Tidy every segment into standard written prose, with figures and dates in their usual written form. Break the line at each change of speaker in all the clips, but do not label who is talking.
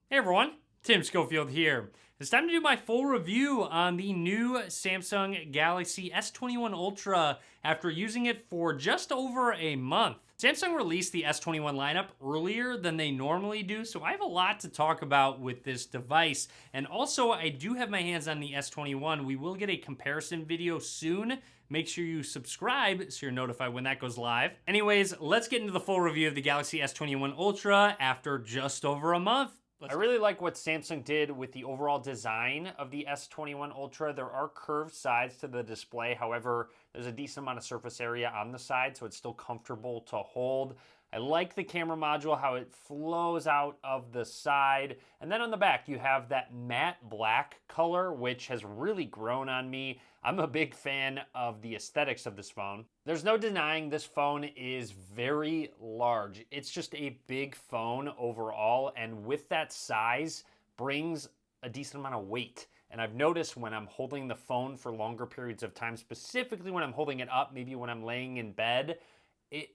Hey everyone, Tim Schofield here. It's time to do my full review on the new Samsung Galaxy S21 Ultra after using it for just over a month. Samsung released the S21 lineup earlier than they normally do, so I have a lot to talk about with this device. And also, I do have my hands on the S21. We will get a comparison video soon. Make sure you subscribe so you're notified when that goes live. Anyways, let's get into the full review of the Galaxy S21 Ultra after just over a month. I really like what Samsung did with the overall design of the S21 Ultra. There are curved sides to the display. However, there's a decent amount of surface area on the side, so it's still comfortable to hold. I like the camera module, how it flows out of the side. And then on the back, you have that matte black color, which has really grown on me. I'm a big fan of the aesthetics of this phone. There's no denying this phone is very large. It's just a big phone overall, and with that size brings a decent amount of weight. And I've noticed when I'm holding the phone for longer periods of time, specifically when I'm holding it up, maybe when I'm laying in bed,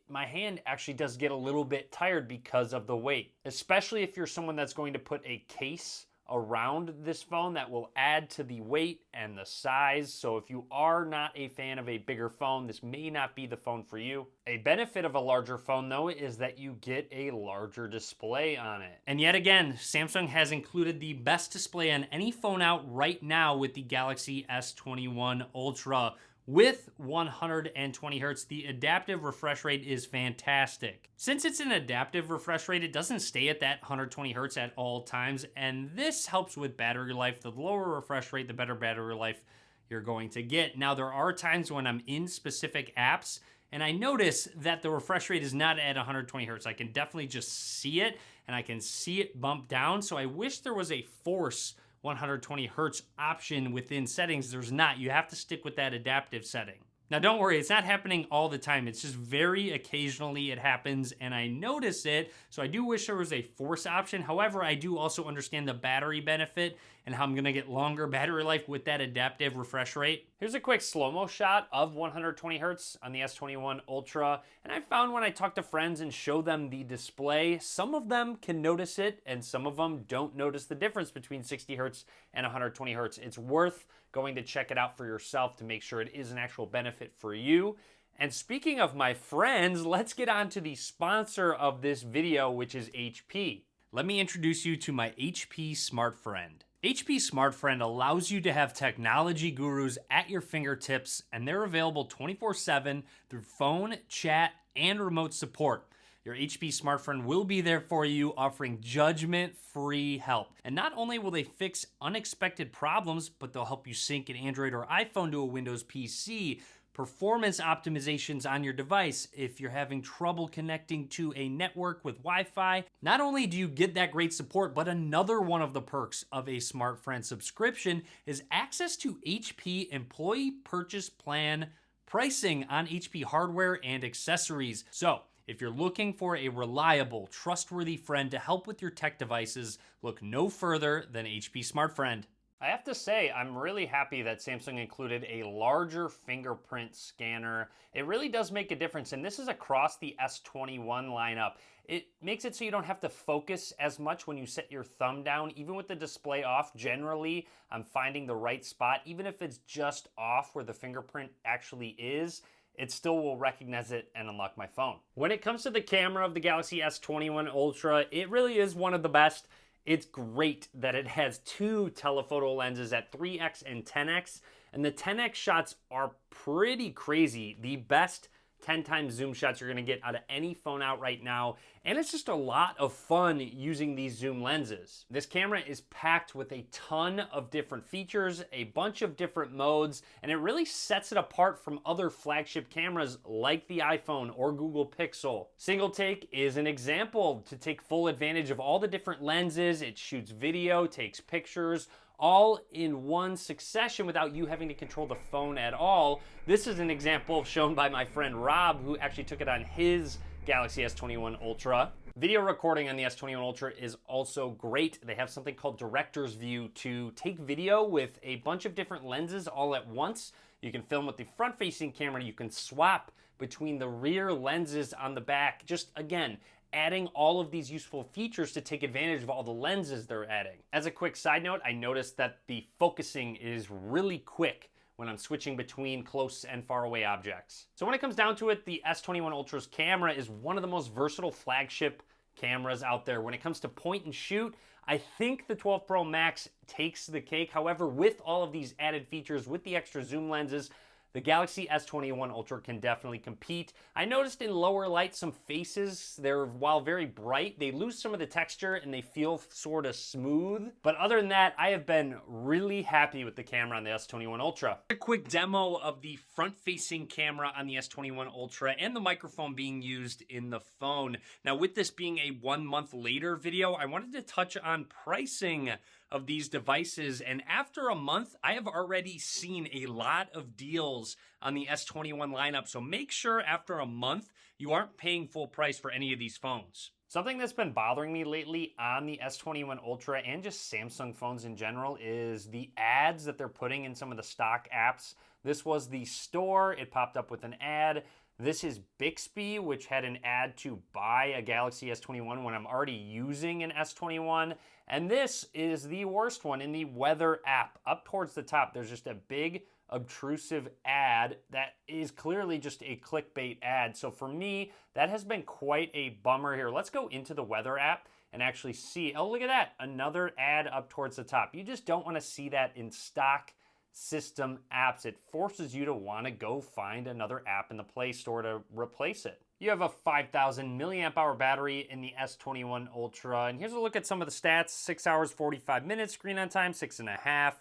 my hand actually does get a little bit tired because of the weight, especially if you're someone that's going to put a case around this phone that will add to the weight and the size. So if you are not a fan of a bigger phone, this may not be the phone for you. A benefit of a larger phone though is that you get a larger display on it. And yet again, Samsung has included the best display on any phone out right now with the Galaxy S21 Ultra. With 120 Hz, the adaptive refresh rate is fantastic. Since it's an adaptive refresh rate, it doesn't stay at that 120 Hz at all times, and this helps with battery life. The lower refresh rate, the better battery life you're going to get. Now, there are times when I'm in specific apps, and I notice that the refresh rate is not at 120 Hz. I can definitely just see it, and I can see it bump down, so I wish there was a force 120 Hertz option within settings. There's not. You have to stick with that adaptive setting. Now don't worry, it's not happening all the time. It's just very occasionally it happens and I notice it. So I do wish there was a force option. However, I do also understand the battery benefit and how I'm gonna get longer battery life with that adaptive refresh rate. Here's a quick slow-mo shot of 120 Hertz on the S21 Ultra. And I found when I talk to friends and show them the display, some of them can notice it and some of them don't notice the difference between 60 Hertz and 120 Hertz. It's worth going to check it out for yourself to make sure it is an actual benefit for you. And speaking of my friends, let's get on to the sponsor of this video, which is HP. Let me introduce you to my HP Smart Friend. HP Smart Friend allows you to have technology gurus at your fingertips, and they're available 24/7 through phone, chat, and remote support. Your HP Smart Friend will be there for you, offering judgment-free help. And not only will they fix unexpected problems, but they'll help you sync an Android or iPhone to a Windows PC, performance optimizations on your device if you're having trouble connecting to a network with Wi-Fi. Not only do you get that great support, but another one of the perks of a Smart Friend subscription is access to HP Employee Purchase Plan pricing on HP hardware and accessories. So, if you're looking for a reliable, trustworthy friend to help with your tech devices, look no further than HP Smart Friend. I have to say, I'm really happy that Samsung included a larger fingerprint scanner. It really does make a difference, and this is across the S21 lineup. It makes it so you don't have to focus as much when you set your thumb down. Even with the display off, generally, I'm finding the right spot. Even if it's just off where the fingerprint actually is, it still will recognize it and unlock my phone. When it comes to the camera of the Galaxy S21 Ultra, it really is one of the best. It's great that it has two telephoto lenses at 3x and 10x, and the 10x shots are pretty crazy. The best 10 times zoom shots you're gonna get out of any phone out right now, and it's just a lot of fun using these zoom lenses. This camera is packed with a ton of different features, a bunch of different modes, and it really sets it apart from other flagship cameras like the iPhone or Google Pixel. Single take is an example to take full advantage of all the different lenses. It shoots video, takes pictures, all in one succession without you having to control the phone at all. This is an example shown by my friend Rob, who actually took it on his Galaxy S21 Ultra. Video recording on the S21 Ultra is also great. They have something called Director's View to take video with a bunch of different lenses all at once. You can film with the front-facing camera. You can swap between the rear lenses on the back. Just, again, adding all of these useful features to take advantage of all the lenses they're adding. As a quick side note, I noticed that the focusing is really quick when I'm switching between close and far away objects. So when it comes down to it, the S21 Ultra's camera is one of the most versatile flagship cameras out there. When it comes to point and shoot, I think the 12 Pro Max takes the cake. However, with all of these added features, with the extra zoom lenses, the Galaxy S21 Ultra can definitely compete. I noticed in lower light some faces, while very bright, they lose some of the texture and they feel sort of smooth. But other than that, I have been really happy with the camera on the S21 Ultra. A quick demo of the front-facing camera on the S21 Ultra and the microphone being used in the phone. Now, with this being a 1 month later video, I wanted to touch on pricing of these devices, and after a month, I have already seen a lot of deals on the S21 lineup, so make sure after a month you aren't paying full price for any of these phones. Something that's been bothering me lately on the S21 Ultra and just Samsung phones in general is the ads that they're putting in some of the stock apps. This was the store, it popped up with an ad. This is Bixby, which had an ad to buy a Galaxy S21 when I'm already using an S21. And this is the worst one in the weather app. Up towards the top, there's just a big obtrusive ad that is clearly just a clickbait ad. So for me, that has been quite a bummer here. Let's go into the weather app and actually see. Oh, look at that. Another ad up towards the top. You just don't want to see that in stock system apps. It forces you to want to go find another app in the Play Store to replace it. You have a 5,000 milliamp hour battery in the S21 Ultra. And here's a look at some of the stats. 6 hours, 45 minutes, screen on time, 6.5.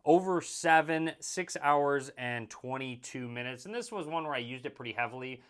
Over 7, 6 hours and 22 minutes. And this was one where I used it pretty heavily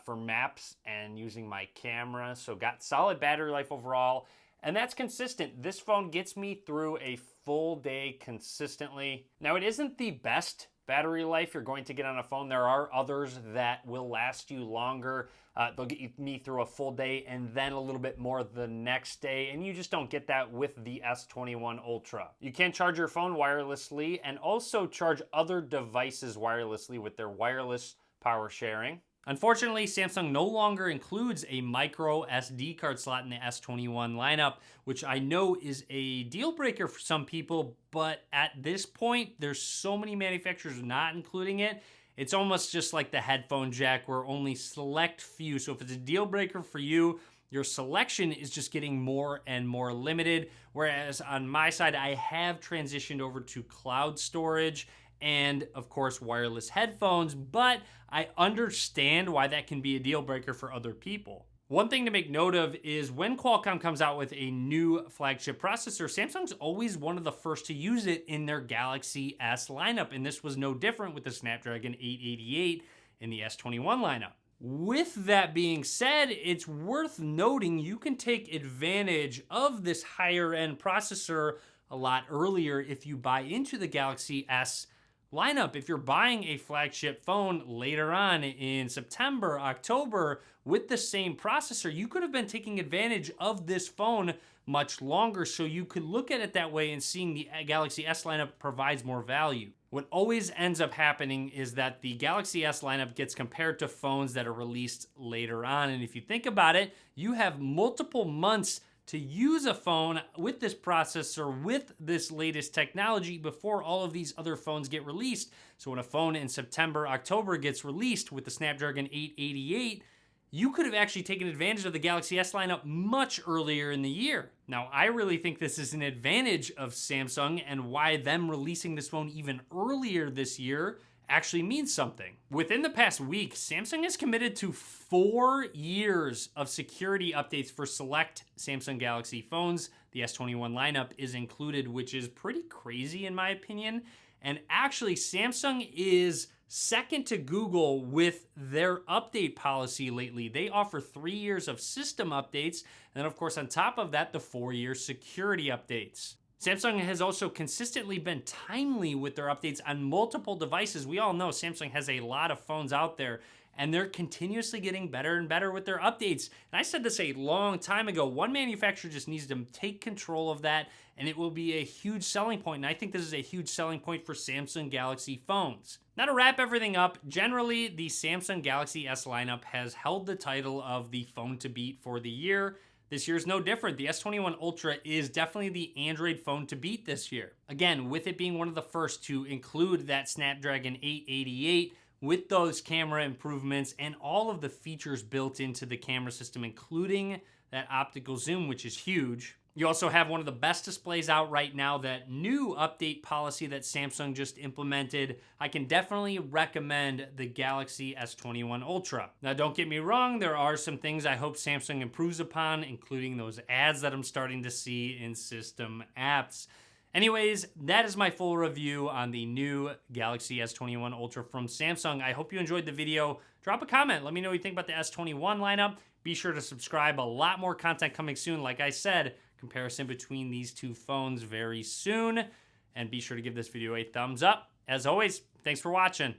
for maps and using my camera. So got solid battery life overall. And that's consistent. This phone gets me through a full day consistently. Now, it isn't the best battery life you're going to get on a phone. There are others that will last you longer. They'll get me through a full day and then a little bit more the next day, and you just don't get that with the S21 Ultra. You can charge your phone wirelessly and also charge other devices wirelessly with their wireless power sharing. Unfortunately, Samsung no longer includes a micro SD card slot in the S21 lineup, which I know is a deal breaker for some people, but at this point, there's so many manufacturers not including it. It's almost just like the headphone jack where only select few. So if it's a deal breaker for you, your selection is just getting more and more limited. Whereas on my side, I have transitioned over to cloud storage and of course wireless headphones, but I understand why that can be a deal breaker for other people. One thing to make note of is when Qualcomm comes out with a new flagship processor, Samsung's always one of the first to use it in their Galaxy S lineup, and this was no different with the Snapdragon 888 in the S21 lineup. With that being said, it's worth noting you can take advantage of this higher end processor a lot earlier if you buy into the Galaxy S lineup. If you're buying a flagship phone later on in September, October with the same processor, you could have been taking advantage of this phone much longer, so you could look at it that way and seeing the Galaxy S lineup provides more value. What always ends up happening is that the Galaxy S lineup gets compared to phones that are released later on, and if you think about it, you have multiple months to use a phone with this processor, with this latest technology before all of these other phones get released. So when a phone in September, October gets released with the Snapdragon 888, you could have actually taken advantage of the Galaxy S lineup much earlier in the year. Now, I really think this is an advantage of Samsung and why them releasing this phone even earlier this year actually means something. Within the past week, Samsung has committed to 4 years of security updates for select Samsung Galaxy phones. The S21 lineup is included, which is pretty crazy in my opinion. And actually, Samsung is second to Google with their update policy lately. They offer 3 years of system updates, and then of course on top of that, the 4-year security updates. Samsung has also consistently been timely with their updates on multiple devices. We all know Samsung has a lot of phones out there, and they're continuously getting better and better with their updates. And I said this a long time ago, one manufacturer just needs to take control of that, and it will be a huge selling point. And I think this is a huge selling point for Samsung Galaxy phones. Now to wrap everything up, generally the Samsung Galaxy S lineup has held the title of the phone to beat for the year. This year is no different. The S21 Ultra is definitely the Android phone to beat this year. Again, with it being one of the first to include that Snapdragon 888 with those camera improvements and all of the features built into the camera system, including that optical zoom, which is huge. You also have one of the best displays out right now, that new update policy that Samsung just implemented. I can definitely recommend the Galaxy S21 Ultra. Now, don't get me wrong, there are some things I hope Samsung improves upon, including those ads that I'm starting to see in system apps. Anyways, that is my full review on the new Galaxy S21 Ultra from Samsung. I hope you enjoyed the video. Drop a comment. Let me know what you think about the S21 lineup. Be sure to subscribe. A lot more content coming soon. Like I said, comparison between these two phones very soon. And be sure to give this video a thumbs up. As always, thanks for watching.